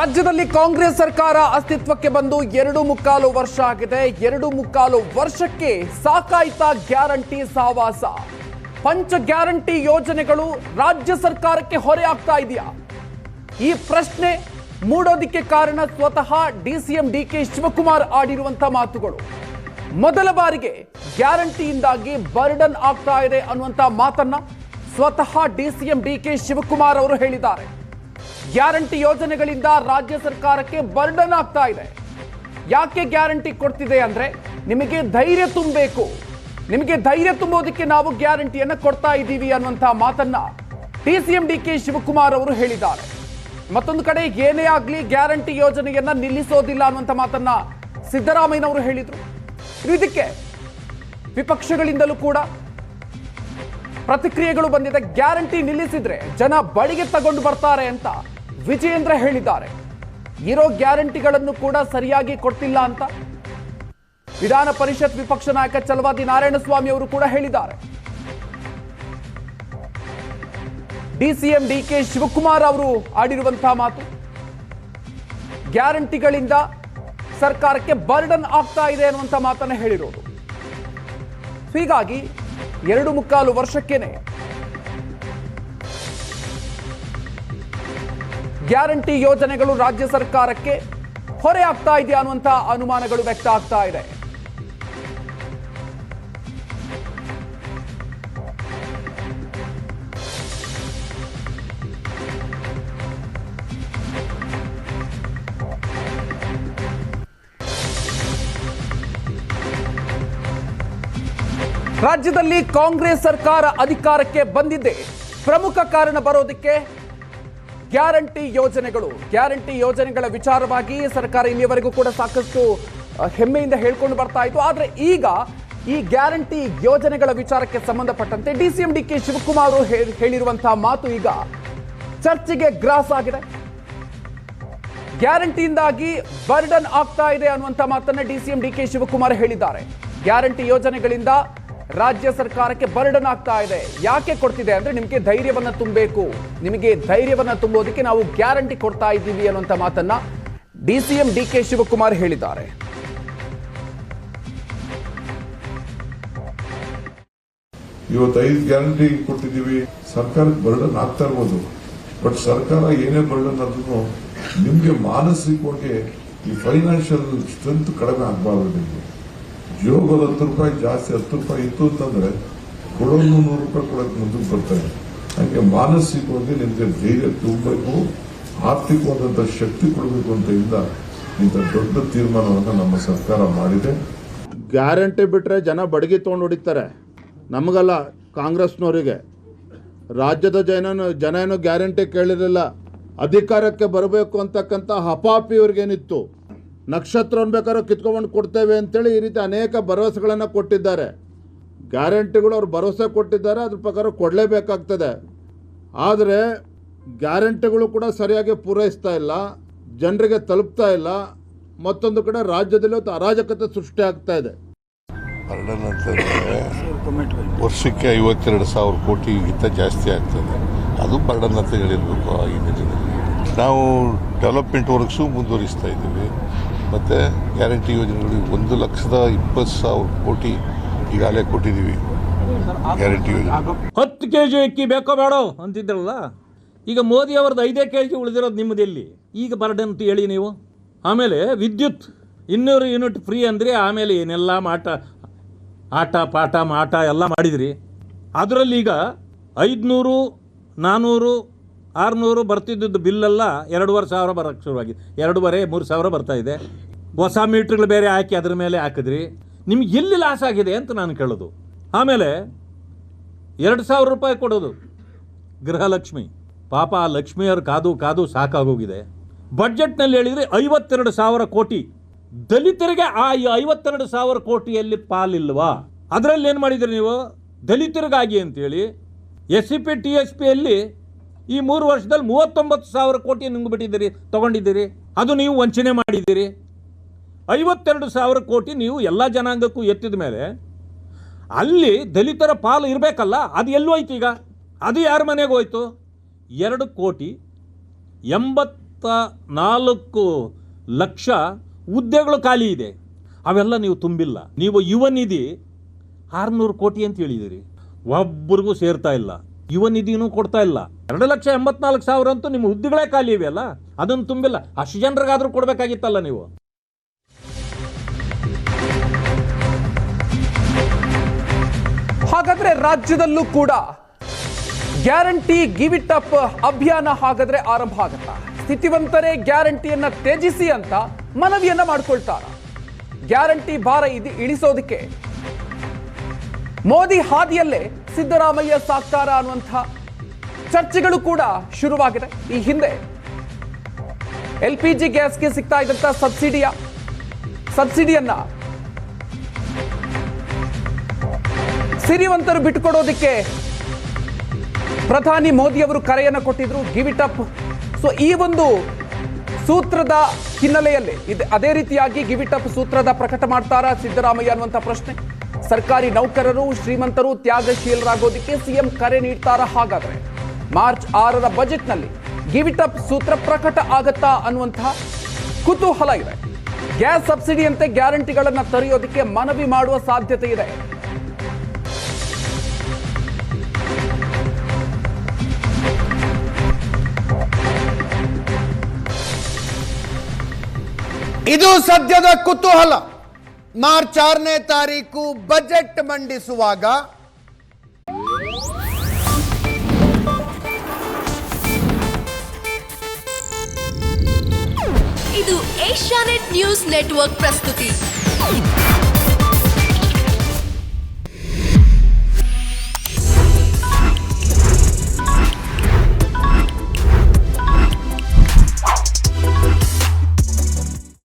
ರಾಜ್ಯದಲ್ಲಿ ಕಾಂಗ್ರೆಸ್ ಸರ್ಕಾರ ಅಸ್ತಿತ್ವಕ್ಕೆ ಬಂದು 2.25 ವರ್ಷ ಆಗಿದೆ. 2.25 ವರ್ಷಕ್ಕೆ ಸಾಕಾಯ್ತಾ ಗ್ಯಾರಂಟಿ ಸಾವಾಸ? ಪಂಚ ಗ್ಯಾರಂಟಿ ಯೋಜನೆಗಳು ರಾಜ್ಯ ಸರ್ಕಾರಕ್ಕೆ ಹೊರೆ ಆಗ್ತಾ ಇದೆಯಾ? ಈ ಪ್ರಶ್ನೆ ಮೂಡೋದಕ್ಕೆ ಕಾರಣ ಸ್ವತಃ ಡಿಸಿಎಂ ಡಿಕೆ ಶಿವಕುಮಾರ್ ಆಡಿರುವಂತಹ ಮಾತುಗಳು. ಮೊದಲ ಬಾರಿಗೆ ಗ್ಯಾರಂಟಿಯಿಂದಾಗಿ ಬರ್ಡನ್ ಆಗ್ತಾ ಇದೆ ಅನ್ನುವಂತ ಮಾತನ್ನ ಸ್ವತಃ ಡಿಸಿಎಂ ಡಿಕೆ ಶಿವಕುಮಾರ್ ಅವರು ಹೇಳಿದ್ದಾರೆ. ಗ್ಯಾರಂಟಿ ಯೋಜನೆಗಳಿಂದ ರಾಜ್ಯ ಸರ್ಕಾರಕ್ಕೆ ಬರ್ಡನ್ ಆಗ್ತಾ ಇದೆ. ಯಾಕೆ ಗ್ಯಾರಂಟಿ ಕೊಡ್ತಿದೆ ಅಂದ್ರೆ ನಿಮಗೆ ಧೈರ್ಯ ತುಂಬಬೇಕು, ನಿಮಗೆ ಧೈರ್ಯ ತುಂಬೋದಕ್ಕೆ ನಾವು ಗ್ಯಾರಂಟಿಯನ್ನ ಕೊಡ್ತಾ ಇದ್ದೀವಿ ಅನ್ನುವಂತಹ ಮಾತನ್ನ ಡಿಸಿಎಂ ಡಿಕೆ ಶಿವಕುಮಾರ್ ಅವರು ಹೇಳಿದ್ದಾರೆ. ಮತ್ತೊಂದು ಕಡೆ ಏನೇ ಆಗ್ಲಿ ಗ್ಯಾರಂಟಿ ಯೋಜನೆಯನ್ನ ನಿಲ್ಲಿಸೋದಿಲ್ಲ ಅನ್ನುವಂಥ ಮಾತನ್ನ ಸಿದ್ದರಾಮಯ್ಯನವರು ಹೇಳಿದ್ರು. ಇದಕ್ಕೆ ವಿಪಕ್ಷಗಳಿಂದಲೂ ಕೂಡ ಪ್ರತಿಕ್ರಿಯೆಗಳು ಬಂದಿದೆ. ಗ್ಯಾರಂಟಿ ನಿಲ್ಲಿಸಿದ್ರೆ ಜನ ಬಳಿಗೆ ತಗೊಂಡು ಬರ್ತಾರೆ ಅಂತ ವಿಜಯೇಂದ್ರ ಹೇಳಿದ್ದಾರೆ. ಇರೋ ಗ್ಯಾರಂಟಿಗಳನ್ನು ಕೂಡ ಸರಿಯಾಗಿ ಕೊಡ್ತಿಲ್ಲ ಅಂತ ವಿಧಾನ ಪರಿಷತ್ ವಿಪಕ್ಷ ನಾಯಕ ಚಲವಾದಿ ನಾರಾಯಣಸ್ವಾಮಿ ಅವರು ಕೂಡ ಹೇಳಿದ್ದಾರೆ. ಡಿಸಿಎಂ ಡಿಕೆ ಶಿವಕುಮಾರ್ ಅವರು ಆಡಿರುವಂತಹ ಮಾತು, ಗ್ಯಾರಂಟಿಗಳಿಂದ ಸರ್ಕಾರಕ್ಕೆ ಬರ್ಡನ್ ಆಗ್ತಾ ಇದೆ ಅನ್ನುವಂಥ ಮಾತನ್ನ ಹೇಳಿರೋದು. ಹೀಗಾಗಿ 2.25 ವರ್ಷಕ್ಕೇನೆ ಗ್ಯಾರಂಟಿ ಯೋಜನೆಗಳು ರಾಜ್ಯ ಸರ್ಕಾರಕ್ಕೆ ಹೊರೆ ಆಗ್ತಾ ಇದೆಯಾ ಅನ್ನುವಂಥ ಅನುಮಾನಗಳು ವ್ಯಕ್ತ ಆಗ್ತಾ ಇದೆ. ರಾಜ್ಯದಲ್ಲಿ ಕಾಂಗ್ರೆಸ್ ಸರ್ಕಾರ ಅಧಿಕಾರಕ್ಕೆ ಬಂದಿದ್ದೆ ಪ್ರಮುಖ ಕಾರಣ ಬರೋದಕ್ಕೆ ಗ್ಯಾರಂಟಿ ಯೋಜನೆಗಳ ವಿಚಾರವಾಗಿ ಸರ್ಕಾರ ಇಲ್ಲಿಯವರೆಗೂ ಕೂಡ ಸಾಕಷ್ಟು ಹೆಮ್ಮೆಯಿಂದ ಹೇಳ್ಕೊಂಡು ಬರ್ತಾ ಇತ್ತು. ಆದ್ರೆ ಈಗ ಈ ಗ್ಯಾರಂಟಿ ಯೋಜನೆಗಳ ವಿಚಾರಕ್ಕೆ ಸಂಬಂಧಪಟ್ಟಂತೆ ಡಿಸಿಎಂ ಡಿಕೆ ಶಿವಕುಮಾರ್ ಹೇಳಿರುವಂತಹ ಮಾತು ಈಗ ಚರ್ಚೆಗೆ ಗ್ರಾಸ್ ಆಗಿದೆ. ಗ್ಯಾರಂಟಿಯಿಂದಾಗಿ ಬರ್ಡನ್ ಆಗ್ತಾ ಇದೆ ಅನ್ನುವಂಥ ಮಾತನ್ನ ಡಿಸಿಎಂ ಡಿಕೆ ಶಿವಕುಮಾರ್ ಹೇಳಿದ್ದಾರೆ. ಗ್ಯಾರಂಟಿ ಯೋಜನೆಗಳಿಂದ ರಾಜ್ಯ ಸರ್ಕಾರಕ್ಕೆ ಬರ್ಡನ್ ಆಗ್ತಾ ಇದೆ. ಯಾಕೆ ಕೊಡ್ತಿದೆ ಅಂದ್ರೆ ನಿಮಗೆ ಧೈರ್ಯವನ್ನ ತುಂಬಬೇಕು, ನಿಮಗೆ ಧೈರ್ಯವನ್ನ ತುಂಬೋದಕ್ಕೆ ನಾವು ಗ್ಯಾರಂಟಿ ಕೊಡ್ತಾ ಇದ್ದೀವಿ ಅನ್ನುವಂಥ ಮಾತನ್ನ ಡಿಸಿಎಂ ಡಿಕೆ ಶಿವಕುಮಾರ್ ಹೇಳಿದ್ದಾರೆ. ಇವತ್ತು 5 ಗ್ಯಾರಂಟಿ ಕೊಟ್ಟಿದ್ದೀವಿ, ಸರ್ಕಾರಕ್ಕೆ ಬರ್ಡನ್ ಆಗ್ತಾ ಇರ್ಬೋದು. ಬಟ್ ಸರ್ಕಾರ ಏನೇ ಬರ್ಡನ್ ಆದ್ರೂ ನಿಮ್ಗೆ ಮಾನಸಿಕವಾಗಿ ಈ ಫೈನಾನ್ಷಿಯಲ್ ಸ್ಟ್ರೆಂತ್ ಕಡಿಮೆ ಆಗಬಾರ್ದು. ನಿಮ್ಗೆ ಜೋಗದ 10 ರೂಪಾಯಿ ಜಾಸ್ತಿ 10 ರೂಪಾಯಿ ಇತ್ತು ಅಂತಂದ್ರೆ ಕೊಡೋನು 100 ರೂಪಾಯಿ ಕೊಡಕ್ಕೆ ಮುಂದಕ್ಕೆ ಬರ್ತಾರೆ. ಹಂಗೆ ಮಾನಸಿಕವಾಗಿ ನಿಮ್ಗೆ ಧೈರ್ಯ ತುಂಬಬೇಕು, ಆರ್ಥಿಕವಾದಂತ ಶಕ್ತಿ ಕೊಡಬೇಕು ಅಂತ ಇಂಥ ದೊಡ್ಡ ತೀರ್ಮಾನವನ್ನು ನಮ್ಮ ಸರ್ಕಾರ ಮಾಡಿದೆ. ಗ್ಯಾರಂಟಿ ಬಿಟ್ಟರೆ ಜನ ಬಡಗಿ ತೊಗೊಂಡು ಹೊಡಿತಾರೆ. ನಮಗಲ್ಲ, ಕಾಂಗ್ರೆಸ್ನವರಿಗೆ. ರಾಜ್ಯದ ಜನ ಏನು ಗ್ಯಾರಂಟಿ ಕೇಳಿರಲಿಲ್ಲ. ಅಧಿಕಾರಕ್ಕೆ ಬರಬೇಕು ಅಂತಕ್ಕಂಥ ಹಪಾಪಿ ಇವ್ರಿಗೇನಿತ್ತು, ನಕ್ಷತ್ರವನ್ನು ಬೇಕಾದ್ರೂ ಕಿತ್ಕೊಂಡು ಕೊಡ್ತೇವೆ ಅಂತೇಳಿ ಈ ರೀತಿ ಅನೇಕ ಭರವಸೆಗಳನ್ನು ಕೊಟ್ಟಿದ್ದಾರೆ. ಗ್ಯಾರಂಟಿಗಳು ಅವ್ರು ಭರವಸೆ ಕೊಟ್ಟಿದ್ದಾರೆ, ಅದ್ರ ಪ್ರಕಾರ ಕೊಡಲೇಬೇಕಾಗ್ತದೆ. ಆದರೆ ಗ್ಯಾರಂಟಿಗಳು ಕೂಡ ಸರಿಯಾಗಿ ಪೂರೈಸ್ತಾ ಇಲ್ಲ, ಜನರಿಗೆ ತಲುಪ್ತಾ ಇಲ್ಲ. ಮತ್ತೊಂದು ಕಡೆ ರಾಜ್ಯದಲ್ಲಿ ಅರಾಜಕತೆ ಸೃಷ್ಟಿ ಆಗ್ತಾ ಇದೆ. ಬರ್ಡನ್ ಅಂತಂದರೆ ವರ್ಷಕ್ಕೆ 52,000 ಕೋಟಿಗಿಂತ ಜಾಸ್ತಿ ಆಗ್ತದೆ. ಅದು ಬರ್ಡನ್ ಅಂತ ಹೇಳಿರಬೇಕು. ಆಗಿನ ದಿನದಲ್ಲಿ ನಾವು ಡೆವಲಪ್ಮೆಂಟ್ ವರ್ಕ್ಸು ಮುಂದುವರಿಸ್ತಾ ಇದ್ದೀವಿ. ಮತ್ತು ಗ್ಯಾರಂಟಿ ಯೋಜನೆಗಳು 1,20,000 ಕೋಟಿ ಈಗಾಗಲೇ ಕೊಟ್ಟಿದ್ದೀವಿ. ಗ್ಯಾರಂಟಿ ಯೋಜನೆ 10 kg ಅಕ್ಕಿ ಬೇಕೋ ಬೇಡೋ ಅಂತಿದ್ರಲ್ಲ, ಈಗ ಮೋದಿ ಅವ್ರದ್ದು 5 kg ಉಳಿದಿರೋದು ನಿಮ್ಮದಲ್ಲಿ ಈಗ ಬರ್ಡನ್ ಅಂತ ಹೇಳಿ ನೀವು. ಆಮೇಲೆ ವಿದ್ಯುತ್ 200 ಯೂನಿಟ್ ಫ್ರೀ ಅಂದರೆ ಆಮೇಲೆ ಏನೆಲ್ಲ ಆಟ ಪಾಠ ಮಾಟ ಎಲ್ಲ ಮಾಡಿದ್ರಿ. ಅದರಲ್ಲಿ ಈಗ 500, 400, 600 ಬರ್ತಿದ್ದದ್ದು ಬಿಲ್ಲೆಲ್ಲ 2,500 ಬರೋಕ್ಕೆ ಶುರುವಾಗಿದೆ. 2,500-3,000 ಬರ್ತಾ ಇದೆ. ಹೊಸ ಮೀಟ್ರ್ಗಳು ಬೇರೆ ಹಾಕಿ ಅದ್ರ ಮೇಲೆ ಹಾಕಿದ್ರಿ. ನಿಮ್ಗೆ ಎಲ್ಲಿ ಲಾಸ್ ಆಗಿದೆ ಅಂತ ನಾನು ಕೇಳೋದು. ಆಮೇಲೆ 2,000 ರೂಪಾಯಿ ಕೊಡೋದು ಗೃಹಲಕ್ಷ್ಮಿ. ಪಾಪ ಆ ಲಕ್ಷ್ಮಿಯವ್ರು ಕಾದು ಸಾಕಾಗೋಗಿದೆ. ಬಡ್ಜೆಟ್ನಲ್ಲಿ ಹೇಳಿದರೆ 52,000 ಕೋಟಿ ದಲಿತರಿಗೆ. ಆ 52,000 ಕೋಟಿಯಲ್ಲಿ ಪಾಲಿಲ್ವಾ? ಅದರಲ್ಲಿ ಏನು ಮಾಡಿದ್ರಿ ನೀವು? ದಲಿತರಿಗಾಗಿ ಅಂತೇಳಿ SCP TSPಯಲ್ಲಿ ಈ 3 ವರ್ಷದಲ್ಲಿ 39,000 ಕೋಟಿ ನುಂಗ್ಬಿಟ್ಟಿದ್ದೀರಿ, ತಗೊಂಡಿದ್ದೀರಿ. ಅದು ನೀವು ವಂಚನೆ ಮಾಡಿದ್ದೀರಿ. 52,000 ಕೋಟಿ ನೀವು ಎಲ್ಲ ಜನಾಂಗಕ್ಕೂ ಎತ್ತಿದ ಮೇಲೆ ಅಲ್ಲಿ ದಲಿತರ ಪಾಲು ಇರಬೇಕಲ್ಲ, ಅದು ಎಲ್ಲೋಯ್ತು ಈಗ? ಅದು ಯಾರ ಮನೆಗೆ ಹೋಯ್ತು? 2,80,00,000 74 ಲಕ್ಷ ಹುದ್ದೆಗಳು ಖಾಲಿ ಇದೆ, ಅವೆಲ್ಲ ನೀವು ತುಂಬಿಲ್ಲ. ನೀವು ಯುವ ನಿಧಿ 600 ಕೋಟಿ ಅಂತ ಹೇಳಿದಿರಿ, ಒಬ್ಬರಿಗೂ ಸೇರ್ತಾ ಇಲ್ಲ. ಯುವ ನಿಧಿನೂ ಕೊಡ್ತಾ ಇಲ್ಲ. 2,84,000 ಅಂತೂ ನಿಮ್ಮ ಹುದ್ದೆಗಳೇ ಖಾಲಿ ಇವೆ ಅಲ್ಲ, ಅದನ್ನು ತುಂಬಿಲ್ಲ. ಅಷ್ಟು ಜನರಿಗಾದ್ರೂ ಕೊಡಬೇಕಾಗಿತ್ತಲ್ಲ ನೀವು. ಹಾಗಾದ್ರೆ ರಾಜ್ಯದಲ್ಲೂ ಕೂಡ ಗ್ಯಾರಂಟಿ ಗಿವ್ ಇಟ್ ಅಪ್ ಅಭಿಯಾನ ಹಾಗಾದ್ರೆ ಆರಂಭ ಆಗತ್ತಾ? ಸ್ಥಿತಿವಂತರೇ ಗ್ಯಾರಂಟಿಯನ್ನ ತ್ಯಜಿಸಿ ಅಂತ ಮನವಿಯನ್ನ ಮಾಡ್ಕೊಳ್ತಾರ. ಗ್ಯಾರಂಟಿ ಭಾರ ಇಳಿಸೋದಕ್ಕೆ ಮೋದಿ ಹಾದಿಯಲ್ಲೇ ಸಿದ್ದರಾಮಯ್ಯ ಸಾಕ್ತಾರ ಅನ್ನುವಂಥ ಚರ್ಚೆಗಳು ಕೂಡ ಶುರುವಾಗಿದೆ. ಈ ಹಿಂದೆ LPG ಗ್ಯಾಸ್ಗೆ ಸಿಗ್ತಾ ಇದ್ದಂತ ಸಬ್ಸಿಡಿಯನ್ನ ಸಿರಿವಂತರು ಬಿಟ್ಟುಕೊಡೋದಕ್ಕೆ ಪ್ರಧಾನಿ ಮೋದಿ ಅವರು ಕರೆಯನ್ನು ಕೊಟ್ಟಿದ್ರು, ಗಿವ್ ಇಟ್ ಅಪ್. ಸೊ ಈ ಒಂದು ಸೂತ್ರದ ಹಿನ್ನೆಲೆಯಲ್ಲಿ ಅದೇ ರೀತಿಯಾಗಿ ಗಿವ್ ಇಟ್ ಅಪ್ ಸೂತ್ರದ ಪ್ರಕಟ ಮಾಡ್ತಾರಾ ಸಿದ್ದರಾಮಯ್ಯ ಅನ್ನುವಂಥ ಪ್ರಶ್ನೆ. ಸರ್ಕಾರಿ ನೌಕರರು ಶ್ರೀಮಂತರು ತ್ಯಾಗಶೀಲರಾಗೋದಕ್ಕೆ ಸಿಎಂ ಕರೆ ನೀಡ್ತಾರಾ? ಹಾಗಾದ್ರೆ ಮಾರ್ಚ್ 6ರ ಬಜೆಟ್ನಲ್ಲಿ ಗಿವ್ ಇಟ್ ಅಪ್ ಸೂತ್ರ ಪ್ರಕಟ ಆಗತ್ತಾ ಅನ್ನುವಂತಹ ಕುತೂಹಲ ಇದೆ. ಗ್ಯಾಸ್ ಸಬ್ಸಿಡಿಯಂತೆ ಗ್ಯಾರಂಟಿಗಳನ್ನು ತರೆಯೋದಕ್ಕೆ ಮನವಿ ಮಾಡುವ ಸಾಧ್ಯತೆ ಇದೆ. ಇದು ಸದ್ಯದ ಕುತೂಹಲ. ಮಾರ್ಚ್ 6ನೇ ತಾರೀಕು ಬಜೆಟ್ ಮಂಡಿಸುವಾಗ ಇದು ಏಷ್ಯಾನೆಟ್ ನ್ಯೂಸ್ ನೆಟ್ವರ್ಕ್ ಪ್ರಸ್ತುತಿ.